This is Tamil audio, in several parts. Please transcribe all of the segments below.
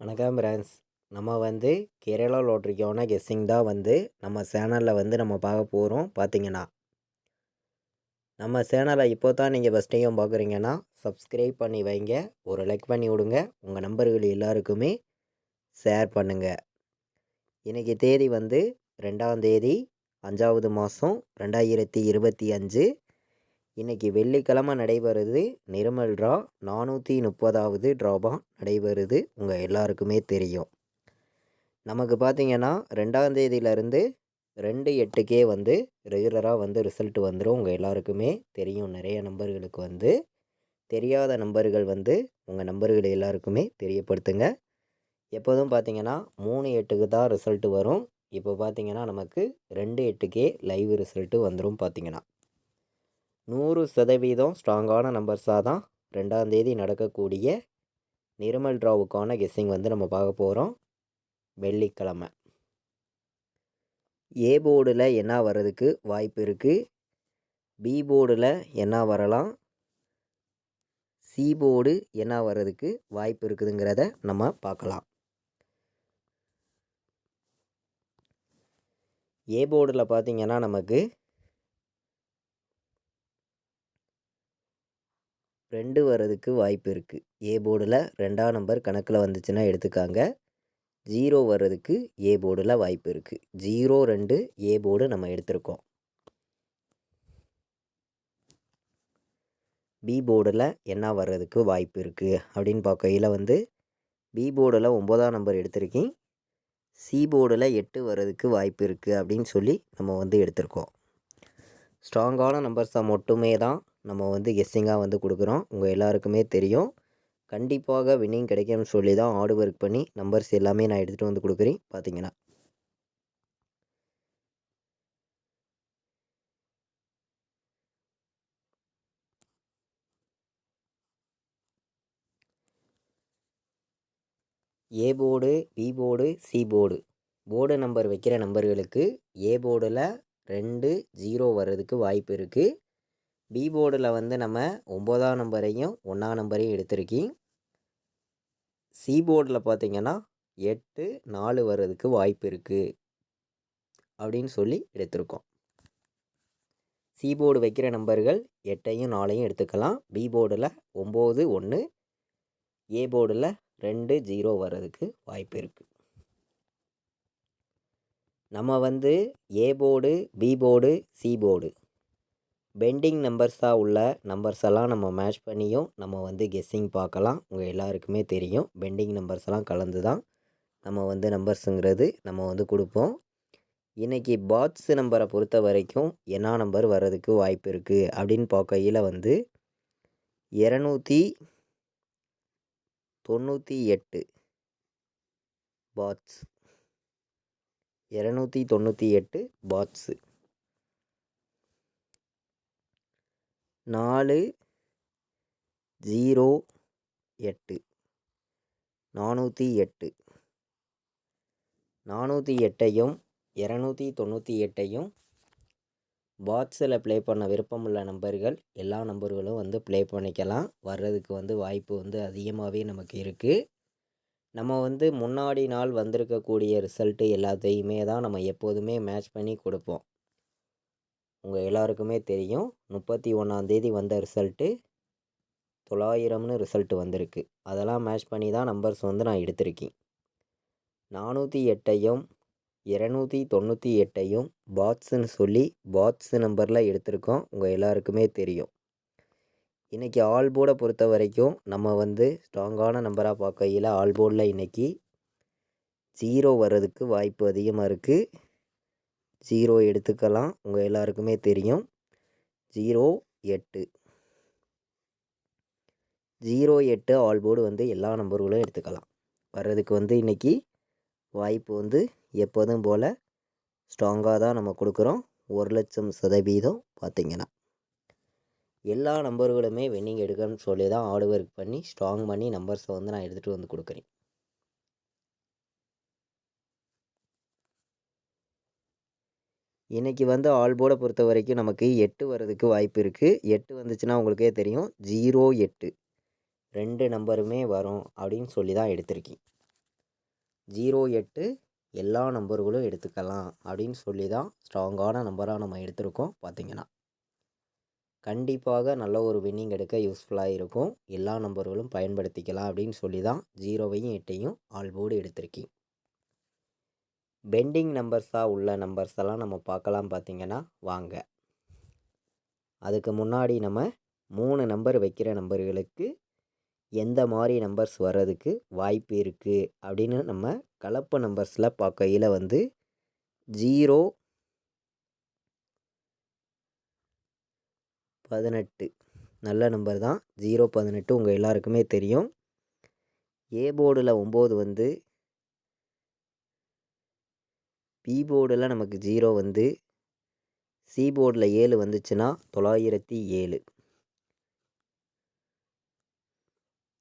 வணக்கம் ஃப்ரெண்ட்ஸ். நம்ம வந்து கேரளா லாட்ரிக்கான கெஸ்ஸிங் தான் வந்து நம்ம சேனலில் வந்து நம்ம பார்க்க போகிறோம். பார்த்தீங்கன்னா நம்ம சேனலை இப்போ தான் நீங்கள் ஃபஸ்ட் டைம் பார்க்குறீங்கன்னா சப்ஸ்கிரைப் பண்ணி வைங்க, ஒரு லைக் பண்ணி விடுங்க, உங்கள் நண்பர்கள் எல்லாருக்குமே ஷேர் பண்ணுங்கள். இன்றைக்கி தேதி வந்து 2ஆம் தேதி 5வது மாதம் 2025. இன்றைக்கி வெள்ளிக்கிழமை நடைபெறுது. நிர்மல் ட்ரா 430வது ட்ராபா நடைபெறுது. உங்கள் எல்லாருக்குமே தெரியும். நமக்கு பார்த்திங்கன்னா 2ஆம் தேதியிலேருந்து 2/8க்கே வந்து ரெகுலராக வந்து ரிசல்ட் வந்துடும். உங்கள் எல்லாருக்குமே தெரியும். நிறைய நம்பர்களுக்கு வந்து தெரியாத நம்பர்கள் வந்து உங்கள் நம்பர்கள் எல்லாருக்குமே தெரியப்படுத்துங்க. எப்போதும் பார்த்திங்கன்னா 3/8க்கு தான் ரிசல்ட்டு வரும். இப்போ பார்த்திங்கன்னா நமக்கு 2/8க்கே லைவ் ரிசல்ட்டு வந்துடும். பார்த்திங்கன்னா 100% ஸ்ட்ராங்கான நம்பர்ஸாக தான் 2ஆம் தேதி நடக்கக்கூடிய நிர்மல் ட்ராவுக்கான கெஸ்ஸிங் வந்து நம்ம பார்க்க போகிறோம். வெள்ளிக்கிழமை ஏ போர்டில் என்ன வர்றதுக்கு வாய்ப்பு இருக்குது, பி போர்டில் என்ன வரலாம், சி போர்டு என்ன வர்றதுக்கு வாய்ப்பு இருக்குதுங்கிறத நம்ம பார்க்கலாம். ஏ போர்டில் பார்த்திங்கன்னா நமக்கு 2 வர்றதுக்கு வாய்ப்பு இருக்குது. ஏ போர்டில் 2ஆம் நம்பர் கணக்கில் வந்துச்சுன்னா எடுத்துக்காங்க. 0 வர்றதுக்கு ஏ போர்டில் வாய்ப்பு இருக்குது. 0, 2 ஏ போர்டு நம்ம எடுத்திருக்கோம். பி போர்டில் என்ன வர்றதுக்கு வாய்ப்பு இருக்குது அப்படின்னு பார்க்கையில் வந்து பி போர்டில் 9ஆம் நம்பர் எடுத்திருக்கேன். சி போர்டில் 8 வர்றதுக்கு வாய்ப்பு இருக்குது அப்படின்னு சொல்லி நம்ம வந்து எடுத்திருக்கோம். ஸ்ட்ராங்கான நம்பர்ஸை மட்டுமே தான் நம்ம வந்து கெஸ்ஸிங்காக வந்து கொடுக்குறோம். உங்கள் எல்லாருக்குமே தெரியும். கண்டிப்பாக வின்னிங் கிடைக்கும்னு சொல்லி தான் ஹார்ட் ஒர்க் பண்ணி நம்பர்ஸ் எல்லாமே நான் எடுத்துகிட்டு வந்து கொடுக்குறேன். பார்த்தீங்கன்னா A board, B board, C board board number வைக்கிற நம்பர்களுக்கு ஏ போர்டில் 2, 0 வர்றதுக்கு வாய்ப்பு இருக்குது. பி போர்டில் வந்து நம்ம 9ஆம் நம்பரையும் 1ஆம் நம்பரையும் எடுத்திருக்கேன். சி போர்டில் பார்த்திங்கன்னா 8, 4 வர்றதுக்கு வாய்ப்பு இருக்குது அப்படின்னு சொல்லி எடுத்திருக்கோம். சி போர்டு வைக்கிற நம்பர்கள் 8ஐயும் 4ஐயும் எடுத்துக்கலாம். பி போர்டில் 9, 1, ஏ போர்டில் 2, 0 வர்றதுக்கு வாய்ப்பு இருக்குது. நம்ம வந்து A board, B board, C board pending நம்பர்ஸாக உள்ள நம்பர்ஸ் எல்லாம் நம்ம மேட்ச் பண்ணியும் நம்ம வந்து கெஸ்ஸிங் பார்க்கலாம். உங்கள் எல்லாருக்குமே தெரியும். பெண்டிங் நம்பர்ஸ் எல்லாம் கலந்து தான் நம்ம வந்து நம்பர்ஸுங்கிறது நம்ம வந்து கொடுப்போம். இன்றைக்கி பாட்ஸ் நம்பரை பொறுத்த வரைக்கும் என்ன நம்பர் வர்றதுக்கு வாய்ப்பு இருக்குது அப்படின்னு பார்க்கையில் வந்து 298 பாட்ஸ், 298 பாட்ஸு, 408 408 408ஐயும் 298ஐயும் பாட்ஸில் ப்ளே பண்ண விருப்பமுள்ள நம்பர்கள் எல்லா நம்பர்களும் வந்து ப்ளே பண்ணிக்கலாம். வர்றதுக்கு வந்து வாய்ப்பு வந்து அதிகமாகவே நமக்கு இருக்குது. நம்ம வந்து முன்னாடி நாள் வந்திருக்கக்கூடிய ரிசல்ட்டு எல்லாத்தையுமே தான் நம்ம எப்போதுமே மேட்ச் பண்ணி கொடுப்போம். உங்கள் எல்லாருக்குமே தெரியும். 31ஆம் தேதி வந்த ரிசல்ட்டு 900ன்னு ரிசல்ட்டு வந்திருக்கு. அதெல்லாம் மேட்ச் பண்ணி தான் நம்பர்ஸ் வந்து நான் எடுத்திருக்கேன். 408ஐயும் 298ஐயும் பாட்ஸுன்னு சொல்லி பாட்ஸு நம்பரில் எடுத்திருக்கோம். உங்கள் எல்லாருக்குமே தெரியும். இன்றைக்கி ஆல் போர்டை பொறுத்த வரைக்கும் நம்ம வந்து ஸ்ட்ராங்கான நம்பராக பார்க்கையில் ஆல் போர்டில் இன்றைக்கி 0 வர்றதுக்கு வாய்ப்பு அதிகமாக இருக்குது. 0 எடுத்துக்கலாம். உங்கள் எல்லாருக்குமே தெரியும். 08 08 ஆல் போர்டு வந்து எல்லா நம்பர்களும் எடுத்துக்கலாம். வர்றதுக்கு வந்து இன்றைக்கி வாய்ப்பு வந்து எப்போதும் போல் ஸ்ட்ராங்காக தான் நம்ம கொடுக்குறோம். 1,00,000% பார்த்திங்கன்னா எல்லா நம்பர்களுமே வின்னிங் எடுக்கணும்னு சொல்லி தான் ஹார்ட் ஒர்க் பண்ணி ஸ்ட்ராங் பண்ணி நம்பர்ஸை வந்து நான் எடுத்துகிட்டு வந்து கொடுக்குறேன். இன்றைக்கி வந்து ஆல் போர்டை பொறுத்த வரைக்கும் நமக்கு 8 வர்றதுக்கு வாய்ப்பு இருக்குது. 8 வந்துச்சுன்னா உங்களுக்கே தெரியும். 08 2 நம்பருமே வரும் அப்படின்னு சொல்லி தான் எடுத்திருக்கேன். 08 எல்லா நம்பர்களும் எடுத்துக்கலாம் அப்படின்னு சொல்லி தான் ஸ்ட்ராங்கான நம்பராக நம்ம எடுத்திருக்கோம். பார்த்திங்கன்னா கண்டிப்பாக நல்ல ஒரு வின்னிங் எடுக்க யூஸ்ஃபுல்லாக இருக்கும். எல்லா நம்பர்களும் பயன்படுத்திக்கலாம் அப்படின்னு சொல்லி தான் 0வையும் 8ஐயும் ஆல் போர்டு எடுத்திருக்கேன். பெண்டிங் நம்பர்ஸாக உள்ள நம்பர்ஸ் எல்லாம் நம்ம பார்க்கலாம். பார்த்திங்கன்னா வாங்க, அதுக்கு முன்னாடி நம்ம 3 நம்பர் வைக்கிற நம்பர்களுக்கு எந்த மாதிரி நம்பர்ஸ் வர்றதுக்கு வாய்ப்பு இருக்குது அப்படின்னு நம்ம கலப்பு நம்பர்ஸில் பார்க்கையில் வந்து 0, 18 நல்ல நம்பர் தான். 0, 18 உங்கள் எல்லாருக்குமே தெரியும். ஏ போர்டில் 9 வந்து, பி போர்டில் நமக்கு 0 வந்து, சி போர்டில் 7 வந்துச்சுன்னா 907,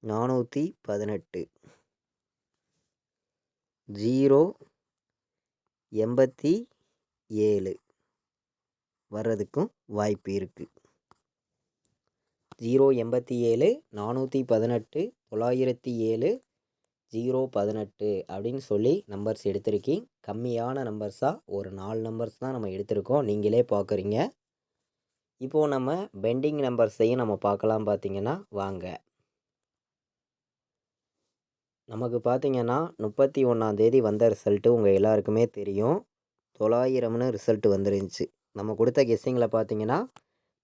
418, 0, 87 வர்றதுக்கும் வாய்ப்பு இருக்குது. 087, 418, 907, 018 அப்படின்னு சொல்லி நம்பர்ஸ் எடுத்திருக்கேன். கம்மியான நம்பர்ஸாக ஒரு 4 நம்பர்ஸ் தான் நம்ம எடுத்திருக்கோம், நீங்களே பார்க்குறீங்க. இப்போது நம்ம பெண்டிங் நம்பர்ஸையும் நம்ம பார்க்கலாம். பார்த்திங்கன்னா வாங்க, நமக்கு பார்த்திங்கன்னா 31ஆம் வந்த ரிசல்ட்டு உங்கள் எல்லாருக்குமே தெரியும். 900ன்னு ரிசல்ட் வந்துருந்துச்சு. நம்ம கொடுத்த கெஸ்ஸிங்கில் பார்த்திங்கன்னா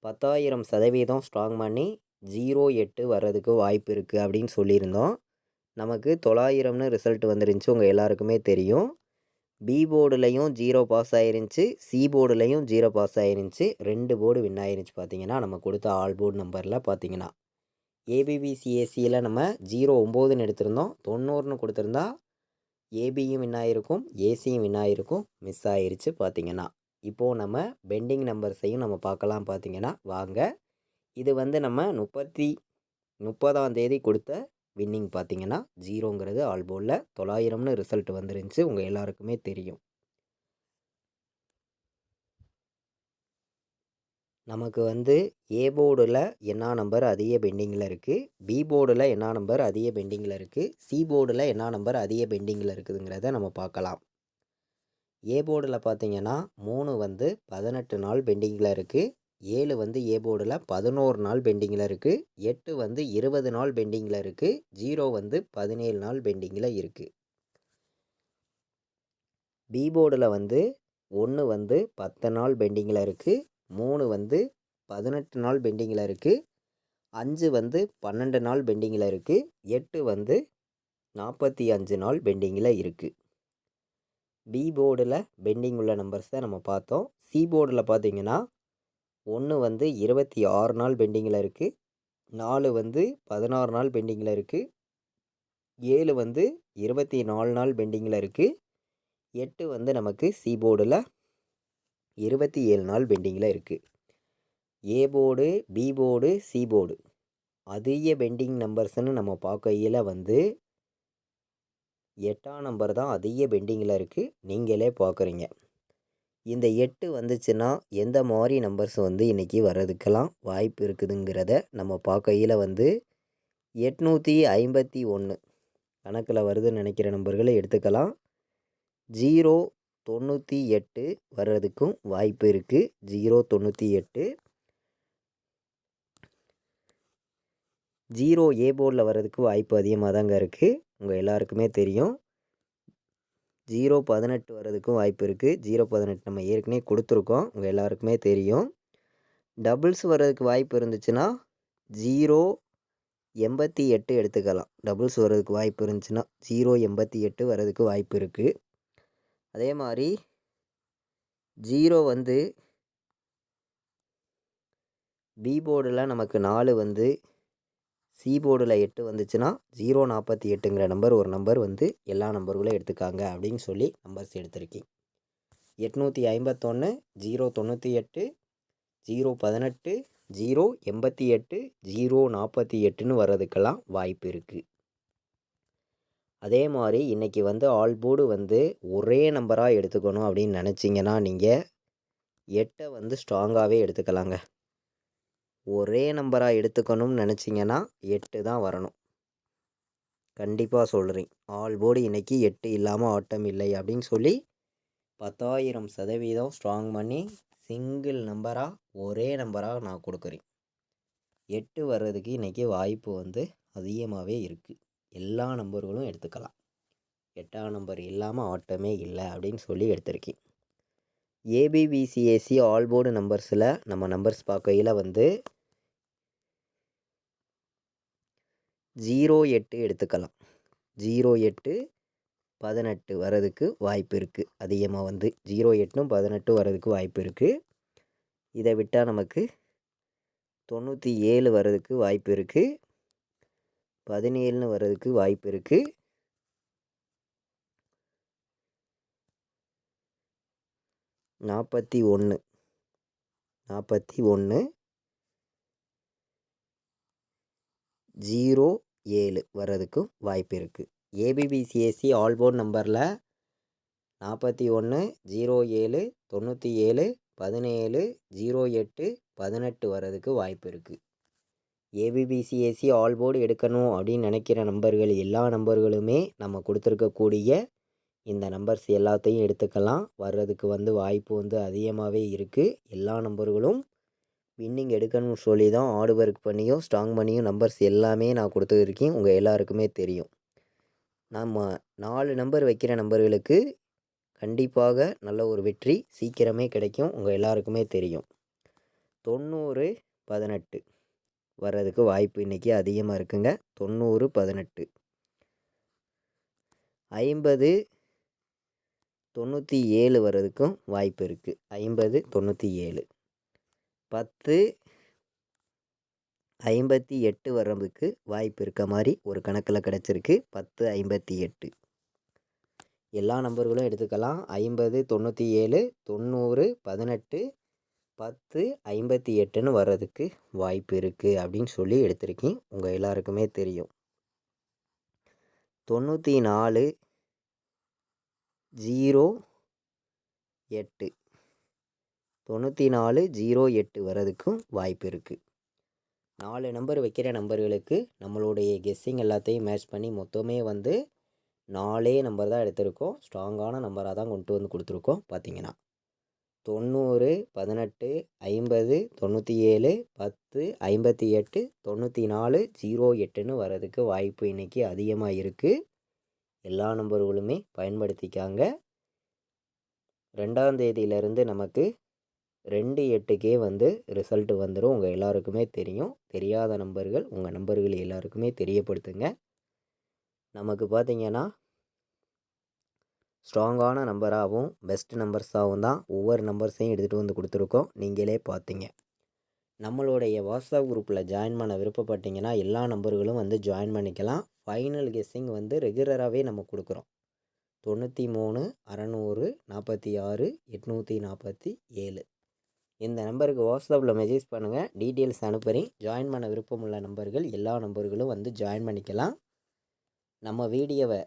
10,000% ஸ்ட்ராங் பண்ணி 08 வர்றதுக்கு வாய்ப்பு இருக்குது அப்படின்னு சொல்லியிருந்தோம். நமக்கு 900ன்னு ரிசல்ட் வந்துருந்துச்சு, உங்கள் எல்லாருக்குமே தெரியும். பி போர்டுலையும் 0 பாஸ் ஆயிருந்துச்சு, சி போர்டுலையும் 0 பாஸ் ஆயிருந்துச்சு. 2 போர்டு வின் ஆயிருந்துச்சு. பார்த்திங்கன்னா நம்ம கொடுத்த ஆல் போர்டு நம்பரில் பார்த்திங்கன்னா ஏபிபிசிஏசியில் நம்ம 09ன்னு எடுத்திருந்தோம். 90ன்னு கொடுத்துருந்தா ஏபியும் வின் ஆகிருக்கும், ஏசியும் வின் ஆகிருக்கும். மிஸ் ஆயிருச்சு. பார்த்திங்கன்னா இப்போது நம்ம பெண்டிங் நம்பர்ஸையும் நம்ம பார்க்கலாம். பார்த்திங்கன்னா வாங்க, இது வந்து நம்ம 30ஆம் தேதி கொடுத்த வின்னிங். பார்த்திங்கன்னா 0ங்கிறது ஆல் போர்டில் 900ன்னு ரிசல்ட் வந்துருந்துச்சு, உங்கள் எல்லாருக்குமே தெரியும். நமக்கு வந்து ஏ போர்டில் என்ன நம்பர் அதிக பெண்டிங்கில் இருக்குது, பி போர்டில் என்ன நம்பர் அதிக பெண்டிங்கில் இருக்குது, சி போர்டில் என்ன நம்பர் அதிக பெண்டிங்கில் இருக்குதுங்கிறத நம்ம பார்க்கலாம். ஏ போர்டில் பார்த்திங்கன்னா 3 வந்து 18 நாள் பெண்டிங்கில் இருக்குது, 7 வந்து ஏ போர்டில் 11 நாள் பெண்டிங்கில் இருக்குது, 8 வந்து 20 நாள் பெண்டிங்கில் இருக்குது, 0 வந்து 17 நாள் பெண்டிங்கில் இருக்குது. பி போர்டில் வந்து 1 வந்து 10 நாள் பெண்டிங்கில் இருக்குது, 3 வந்து 18 நாள் பெண்டிங்கில் இருக்குது, 5 வந்து 12 நாள் பெண்டிங்கில் இருக்குது, 8 வந்து 45 நாள் பெண்டிங்கில் இருக்குது. பி போர்டில் பெண்டிங் உள்ள நம்பர்ஸை நம்ம பார்த்தோம். சி போர்டில் பார்த்திங்கன்னா 1 வந்து 26 நாள் பெண்டிங்கில் இருக்குது, 4 வந்து 16 நாள் பெண்டிங்கில் இருக்குது, 7 வந்து 24 நாள் பெண்டிங்கில் இருக்குது, 8 வந்து நமக்கு சி போர்டில் 27 நாள் பெண்டிங்கில் இருக்குது. A board, B board, C board அதிக பெண்டிங் நம்பர்ஸ்ன்னு நம்ம பார்க்கையில் வந்து 8ஆம் நம்பர் தான் அதிக பெண்டிங்கில் இருக்குது, நீங்களே பார்க்குறீங்க. இந்த 8 வந்துச்சுன்னா எந்த மாதிரி நம்பர்ஸ் வந்து இன்றைக்கி வர்றதுக்கெல்லாம் வாய்ப்பு இருக்குதுங்கிறத நம்ம பார்க்கையில் வந்து 851 கணக்கில் வருதுன்னு நினைக்கிற நம்பர்களை எடுத்துக்கலாம். 098 வர்றதுக்கும் வாய்ப்பு இருக்குது. 098, 0 ஏ போர்டில் வர்றதுக்கு வாய்ப்பு அதிகமாக தாங்க இருக்குது, உங்கள் எல்லாருக்குமே தெரியும். 018 வர்றதுக்கும் வாய்ப்பு இருக்குது. 018 நம்ம ஏற்கனவே கொடுத்துருக்கோம், உங்கள் எல்லாருக்குமே தெரியும். டபுள்ஸ் வர்றதுக்கு வாய்ப்பு இருந்துச்சுன்னா 088 எடுத்துக்கலாம். டபுள்ஸ் வர்றதுக்கு வாய்ப்பு இருந்துச்சுன்னா 088 வர்றதுக்கு வாய்ப்பு இருக்குது. அதே மாதிரி 0 வந்து பி போர்டில் நமக்கு 4 வந்து, சி போர்டில் 8 வந்துச்சுன்னா 048ங்கிற நம்பர் ஒரு நம்பர் வந்து எல்லா நம்பர்களும் எடுத்துக்காங்க அப்படின்னு சொல்லி நம்பர்ஸ் எடுத்திருக்கேன். 851, 098, 018, 088, 048ன்னு வர்றதுக்கெல்லாம் வாய்ப்பு இருக்குது. அதே மாதிரி இன்றைக்கி வந்து ஆல் போர்டு வந்து ஒரே நம்பராக எடுத்துக்கணும் அப்படின்னு நினச்சிங்கன்னா நீங்கள் 8 வந்து ஸ்ட்ராங்காகவே எடுத்துக்கலாங்க. ஒரே நம்பராக எடுத்துக்கணும்னு நினச்சிங்கன்னா 8 தான் வரணும். கண்டிப்பாக சொல்கிறேன். ஆல் போர்டு இன்றைக்கி 8 இல்லாமல் ஆட்டம் இல்லை அப்படின்னு சொல்லி 10,000% ஸ்ட்ராங் பண்ணி சிங்கிள் நம்பராக ஒரே நம்பராக நான் கொடுக்குறேன். 8 வர்றதுக்கு இன்றைக்கி வாய்ப்பு வந்து அதிகமாகவே இருக்குது. எல்லா நம்பர்களும் எடுத்துக்கலாம். 8ஆம் நம்பர் இல்லாமல் ஆட்டமே இல்லை அப்படின்னு சொல்லி எடுத்திருக்கேன். ஏபிபிசிஏசி ஆல் போர்டு நம்பர்ஸில் நம்ம நம்பர்ஸ் பார்க்கையில் வந்து 08 எடுத்துக்கலாம். 08 18 வர்றதுக்கு வாய்ப்பு இருக்குது. அதிகமாக வந்து 08ம் 18 வர்றதுக்கு வாய்ப்பு இருக்குது. இதை விட்டால் நமக்கு 97 வர்றதுக்கு வாய்ப்பு இருக்குது. 17ன்னு வர்றதுக்கு வாய்ப்பு இருக்குது. 41 07 வர்றதுக்கும் வாய்ப்பு இருக்குது. ஏபிபிசிஎஸ்சி ஆல் போர்டு நம்பரில் 41 07 97 17 08 18 வர்றதுக்கு வாய்ப்பு இருக்குது. ஏபிபிசிஎஸ்சி ஆல் போர்டு எடுக்கணும் அப்படின்னு நினைக்கிற நம்பர்கள் எல்லா நம்பர்களுமே நம்ம கொடுத்துருக்கக்கூடிய இந்த நம்பர்ஸ் எல்லாத்தையும் எடுத்துக்கலாம். வர்றதுக்கு வந்து வாய்ப்பு வந்து அதிகமாகவே இருக்குது. எல்லா நம்பர்களும் வின்னிங் எடுக்கணும்னு சொல்லி தான் ஹார்ட் ஒர்க் பண்ணியும் ஸ்ட்ராங் பண்ணியும் நம்பர்ஸ் எல்லாமே நான் கொடுத்துருக்கேன். உங்கள் எல்லாருக்குமே தெரியும். நம்ம 4 நம்பர் வைக்கிற நம்பர்களுக்கு கண்டிப்பாக நல்ல ஒரு வெற்றி சீக்கிரமே கிடைக்கும். உங்கள் எல்லாருக்குமே தெரியும். 90 18 வர்றதுக்கு வாய்ப்பு இன்றைக்கி அதிகமாக இருக்குங்க. 90 18 50 97 வர்றதுக்கும் வாய்ப்பு இருக்குது. 50 97 10 58 வர்றதுக்கு வாய்ப்பு இருக்க மாதிரி ஒரு கணக்கில் கிடச்சிருக்கு. 10 58 எல்லா நம்பர்களும் எடுத்துக்கலாம். 50 97 90 18 10 58ன்னு வர்றதுக்கு வாய்ப்பு இருக்குது அப்படின்னு சொல்லி எடுத்திருக்கேன். உங்கள் எல்லாருக்குமே தெரியும். 94 08 94 08 வர்றதுக்கும் வாய்ப்பு இருக்குது. 4 நம்பர் வைக்கிற நம்பர்களுக்கு நம்மளுடைய கெஸ்ஸிங் எல்லாத்தையும் மேட்ச் பண்ணி மொத்தமே வந்து 4 நம்பர் தான் எடுத்திருக்கோம். ஸ்ட்ராங்கான நம்பராக தான் கொண்டு வந்து கொடுத்துருக்கோம். பார்த்தீங்கன்னா 90 18 50 97 10 58 94 08ன்னு வர்றதுக்கு வாய்ப்பு இன்றைக்கி அதிகமாக இருக்குது. எல்லா நம்பர்களுமே பயன்படுத்திக்காங்க. 2ஆம் தேதியிலேருந்து நமக்கு 2/8க்கே வந்து ரிசல்ட் வந்துடும். உங்கள் எல்லாருக்குமே தெரியும். தெரியாத நம்பர்கள் உங்கள் நம்பர்கள் எல்லாருக்குமே தெரியப்படுத்துங்க. நமக்கு பார்த்திங்கன்னா ஸ்ட்ராங்கான நம்பராகவும் பெஸ்ட் நம்பர்ஸாகவும் தான் ஒவ்வொரு நம்பர்ஸையும் எடுத்துகிட்டு வந்து கொடுத்துருக்கோம். நீங்களே பார்த்தீங்க. நம்மளுடைய வாட்ஸ்அப் குரூப்பில் ஜாயின் பண்ண விருப்பப்பட்டீங்கன்னா எல்லா நம்பர்களும் வந்து ஜாயின் பண்ணிக்கலாம். ஃபைனல் கெஸ்ஸிங் வந்து ரெகுலராகவே நம்ம கொடுக்குறோம். 93 600 46 847 இந்த நம்பருக்கு வாட்ஸ்அப்பில் மெசேஜ் பண்ணுங்கள். டீட்டெயில்ஸ் அனுப்புகிறேன். ஜாயின் பண்ண விருப்பமுள்ள நம்பர்கள் எல்லா நம்பர்களும் வந்து ஜாயின் பண்ணிக்கலாம். நம்ம வீடியோவை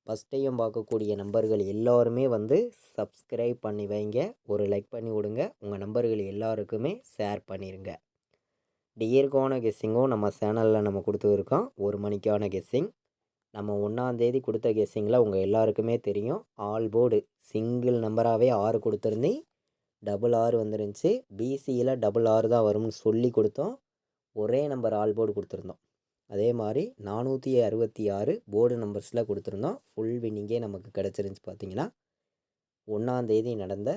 ஃபஸ்ட் டைம் பார்க்கக்கூடிய நம்பர்கள் எல்லோருமே வந்து சப்ஸ்கிரைப் பண்ணி வைங்க. ஒரு லைக் பண்ணி விடுங்க. உங்கள் நம்பர்கள் எல்லாருக்குமே ஷேர் பண்ணிடுங்க. டியர்கான கெஸ்ஸிங்கும் நம்ம சேனலில் நம்ம கொடுத்துருக்கோம். 1 மணிக்கான கெஸ்ஸிங் நம்ம 1ஆம் தேதி கொடுத்த கெஸ்ஸிங்கில் உங்கள் எல்லாருக்குமே தெரியும். ஆல் போர்டு சிங்கிள் நம்பராகவே 6 கொடுத்துருந்தேன். 6 வந்துருந்துச்சு. பிசியில் 6 தான் வரும்னு சொல்லி கொடுத்தோம். ஒரே நம்பர் ஆல் போர்டு கொடுத்துருந்தோம். அதே மாதிரி 466 போர்டு நம்பர்ஸில் கொடுத்துருந்தோம். ஃபுல் வின்னிங்கே நமக்கு கிடச்சிருந்துச்சு. பார்த்திங்கன்னா 1ஆம் தேதி நடந்த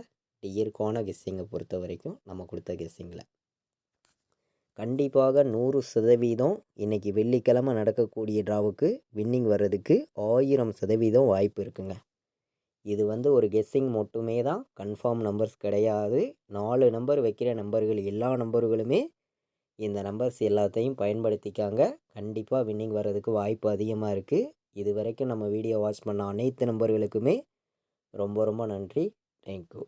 டியர்கான கெஸ்ஸிங்கை பொறுத்த வரைக்கும் நம்ம கொடுத்த கெஸ்ஸிங்கில் கண்டிப்பாக 100% இன்றைக்கி வெள்ளிக்கிழமை நடக்கக்கூடிய ட்ராவுக்கு வின்னிங் வர்றதுக்கு 1000% வாய்ப்பு இருக்குங்க. இது வந்து ஒரு கெஸ்ஸிங் மட்டுமே தான், கன்ஃபார்ம் நம்பர்ஸ் கிடையாது. 4 நம்பர் வைக்கிற நம்பர்கள் எல்லா நம்பர்களுமே இந்த நம்பர்ஸ் எல்லாத்தையும் பயன்படுத்திக்காங்க. கண்டிப்பாக வின்னிங் வர்றதுக்கு வாய்ப்பு அதிகமாக இருக்குது. இது வரைக்கும் நம்ம வீடியோ வாட்ச் பண்ண அனைத்து நம்பர்களுக்குமே ரொம்ப ரொம்ப நன்றி. தேங்க்யூ.